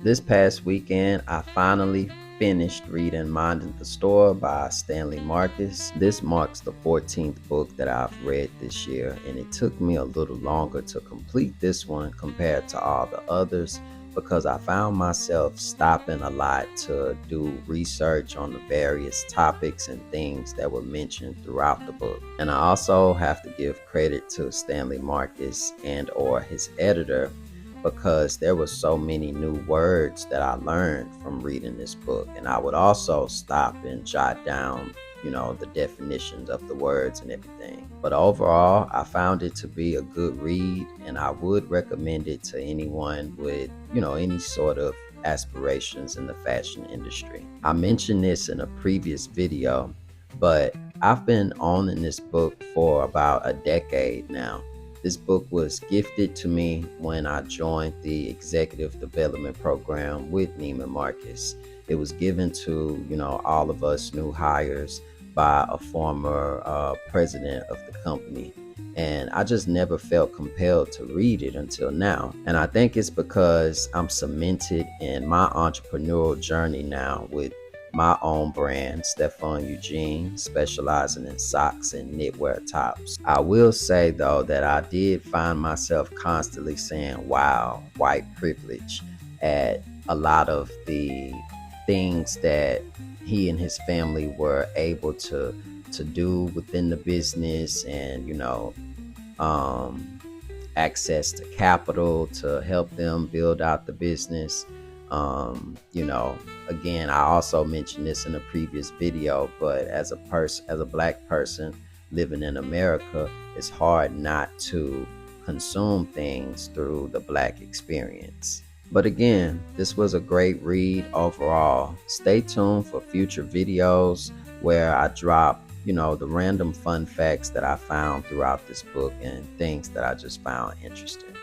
This past weekend, I finally finished reading Minding the Store by Stanley Marcus. This marks the 14th book that I've read this year, and it took me a little longer to complete this one compared to all the others because I found myself stopping a lot to do research on the various topics and things that were mentioned throughout the book. And I also have to give credit to Stanley Marcus and or his editor because there were so many new words that I learned from reading this book. And I would also stop and jot down, the definitions of the words and everything. But overall, I found it to be a good read, and I would recommend it to anyone with, any sort of aspirations in the fashion industry. I mentioned this in a previous video, but I've been owning this book for about a decade now. This book was gifted to me when I joined the executive development program with Neiman Marcus. It was given to, all of us new hires by a former president of the company. And I just never felt compelled to read it until now. And I think it's because I'm cemented in my entrepreneurial journey now with my own brand, Stephon Eugene, specializing in socks and knitwear tops. I will say though that I did find myself constantly saying, wow, white privilege at a lot of the things that he and his family were able to do within the business, and access to capital to help them build out the business. Again, I also mentioned this in a previous video, but as a black person living in America, it's hard not to consume things through the black experience. But again, this was a great read overall. Stay tuned for future videos where I drop, the random fun facts that I found throughout this book and things that I just found interesting.